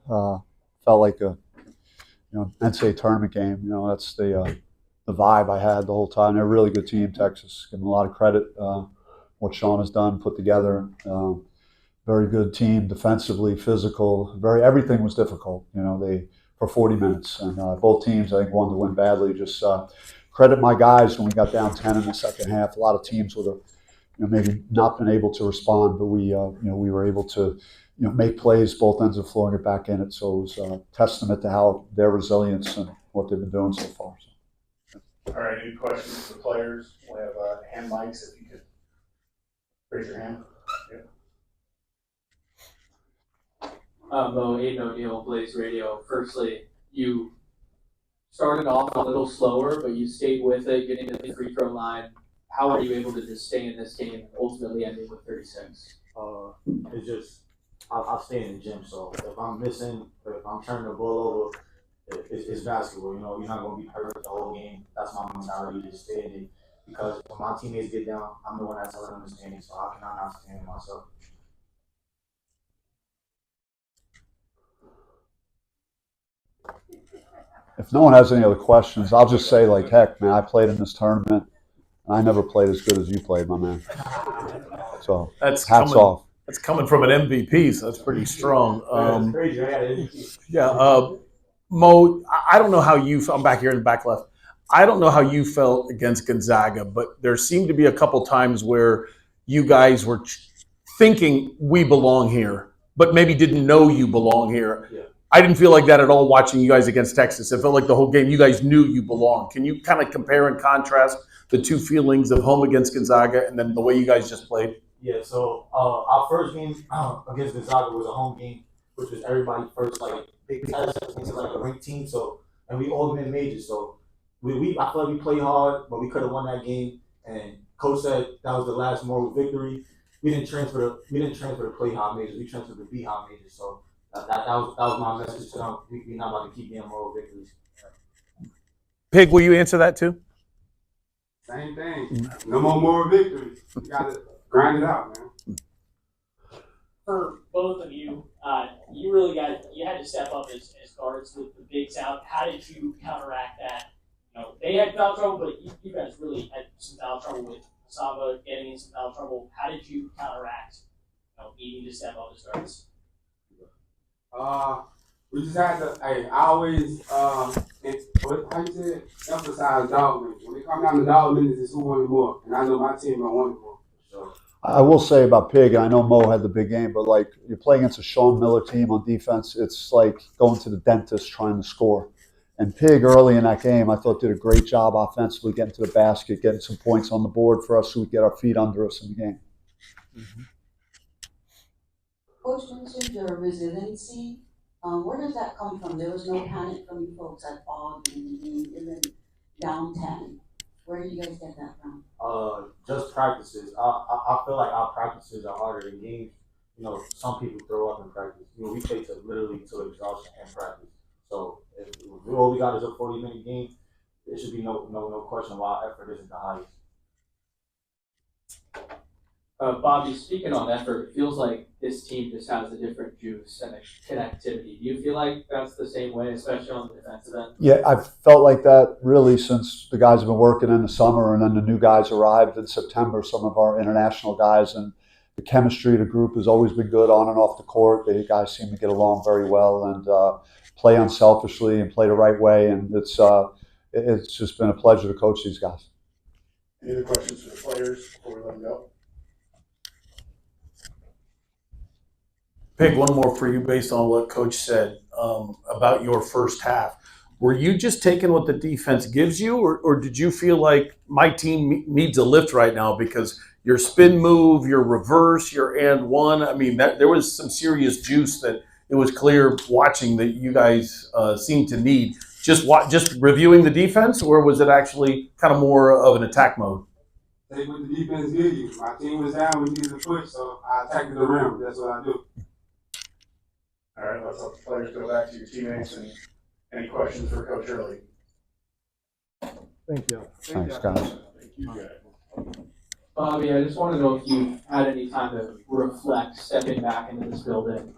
Felt like a NCAA tournament game. That's the vibe I had the whole time. They're a really good team, Texas. Give them a lot of credit. What Sean has done, put together. Very good team, defensively, physical. Everything was difficult. For 40 minutes, and both teams I think wanted to win badly. Just credit my guys when we got down 10 in the second half. A lot of teams would have maybe not been able to respond, but we were able to make plays both ends of the floor and get back in it. So it was a testament to how their resilience and what they've been doing so far. All right, any questions for the players? We have hand mics. If you could raise your hand. Yeah. Moe Odom, Blaze Radio. Firstly, you started off a little slower, but you stayed with it, getting to the free throw line. How are you able to just stay in this game and ultimately ending with 36? It's just I'll stay in the gym. So if I'm missing, or if I'm turning the ball over, it's basketball. You're not going to be hurt the whole game. That's my mentality, to stay in it. Because when my teammates get down, I'm the one that's telling them to stand in, so I cannot not stand in myself. If no one has any other questions, I'll just say, heck, man, I played in this tournament, and I never played as good as you played, my man. So hats off. That's coming from an MVP, so that's pretty strong. That's crazy. I got an MVP. Yeah, Moe, I don't know how I'm back here in the back left. I don't know how you felt against Gonzaga, but there seemed to be a couple times where you guys were thinking we belong here, but maybe didn't know you belong here. Yeah. I didn't feel like that at all watching you guys against Texas. It felt like the whole game you guys knew you belonged. Can you kind of compare and contrast the two feelings of home against Gonzaga and then the way you guys just played? Yeah, so our first game against Gonzaga was a home game, which was everybody's first big test against a ranked team. So, and we all been majors. So I feel like we played hard, but we could have won that game. And coach said that was the last moral victory. We didn't transfer to play high majors. We transferred to be high majors. So that was my message to them. We're not about to keep getting moral victories. Pig, will you answer that too? Same thing. No more moral victories. You got to grind it out, man. For both of you, you had to step up as guards with the bigs out. How did you counteract that? They had foul trouble, but you guys really had some foul trouble with Saba getting in some foul trouble. How did you counteract needing to step up as guards? We just had to. I always emphasize dog minutes. When it comes down to dog minutes, it's who wanted more, and I know my team don't want more. So I will say about Pig, and I know Moe had the big game, but you're playing against a Sean Miller team on defense. It's like going to the dentist trying to score. And Pig early in that game, I thought did a great job offensively, getting to the basket, getting some points on the board for us so we get our feet under us in the game. Mm-hmm. Coach mentioned your resiliency. Where does that come from? There was no panic from you folks at all, even down 10. Where do you guys get that from? Just practices. I feel like our practices are harder than games. Some people throw up in practice. We play literally to exhaustion in practice. So if all we got is a 40-minute game, there should be no question why our effort isn't the highest. Bobby, speaking on effort, it feels like this team just has a different juice and a connectivity. Do you feel like that's the same way, especially on the defensive end? Yeah, I've felt like that really since the guys have been working in the summer, and then the new guys arrived in September, some of our international guys, and the chemistry of the group has always been good on and off the court. The guys seem to get along very well and play unselfishly and play the right way, and it's just been a pleasure to coach these guys. Any other questions for the players before we let them go? Pig, one more for you based on what Coach said about your first half. Were you just taking what the defense gives you, or did you feel like my team needs a lift right now because your spin move, your reverse, your and one? I mean, there was some serious juice that it was clear watching that you guys seemed to need. Just reviewing the defense, or was it actually kind of more of an attack mode? Take what the defense gives you. My team was down, we needed to push, so I attacked it around. That's what I do. All right, let's let the players go back to your teammates. And any questions for Coach Hurley? Thank you. Thanks, guys. Thank you, guys. Bobby, I just want to know if you had any time to reflect stepping back into this building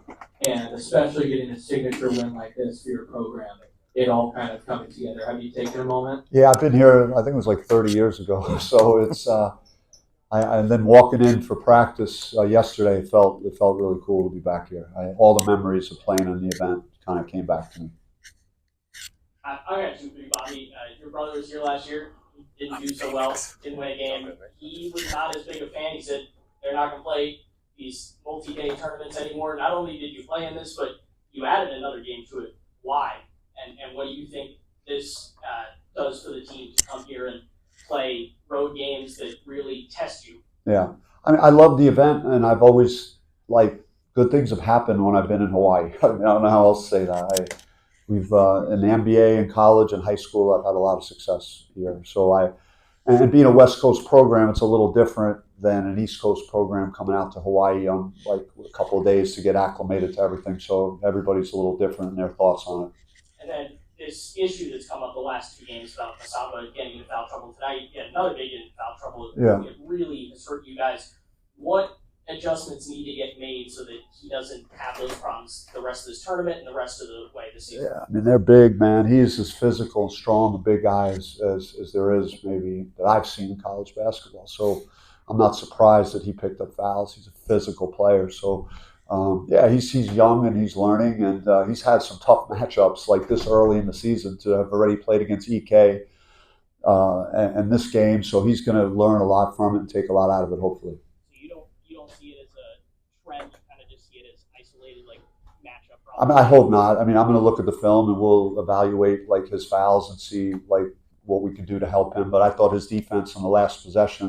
and especially getting a signature win like this for your program, it all kind of coming together. Have you taken a moment? Yeah, I've been here. I think it was like 30 years ago. So it's and then walking in for practice yesterday, it felt really cool to be back here. All the memories of playing in the event kind of came back to me. I got two for you, Bobby. Your brother was here last year. He didn't do so well. Didn't win a game. He was not as big a fan. He said they're not going to play these multi-day tournaments anymore. Not only did you play in this, but you added another game to it. Why? And what do you think this does for the team to come here and play road games that really test you? Yeah, I mean, I love the event, and I've always like good things have happened when I've been in Hawaii. I mean, I don't know how else to say that. We've in the NBA in college and high school, I've had a lot of success here. So and being a West Coast program, it's a little different than an East Coast program coming out to Hawaii on like a couple of days to get acclimated to everything. So everybody's a little different in their thoughts on it. And then this issue that's come up the last two games about Masaba getting into foul trouble tonight, you had another big in foul trouble. Yeah. It really has hurt you guys. What adjustments need to get made so that he doesn't have those problems the rest of this tournament and the rest of the way this season? Yeah, I mean, they're big, man. He's as physical and strong, a big guy as there is maybe that I've seen in college basketball. So I'm not surprised that he picked up fouls. He's a physical player. So, yeah, he's young and he's learning, and he's had some tough matchups like this early in the season to have already played against EK and this game. So he's going to learn a lot from it and take a lot out of it, hopefully. So you don't see it as a trend. You kind of just see it as isolated like matchup I problems. mean, I hope not. I mean, I'm going to look at the film and we'll evaluate like his fouls and see like what we can do to help him. But I thought his defense on the last possession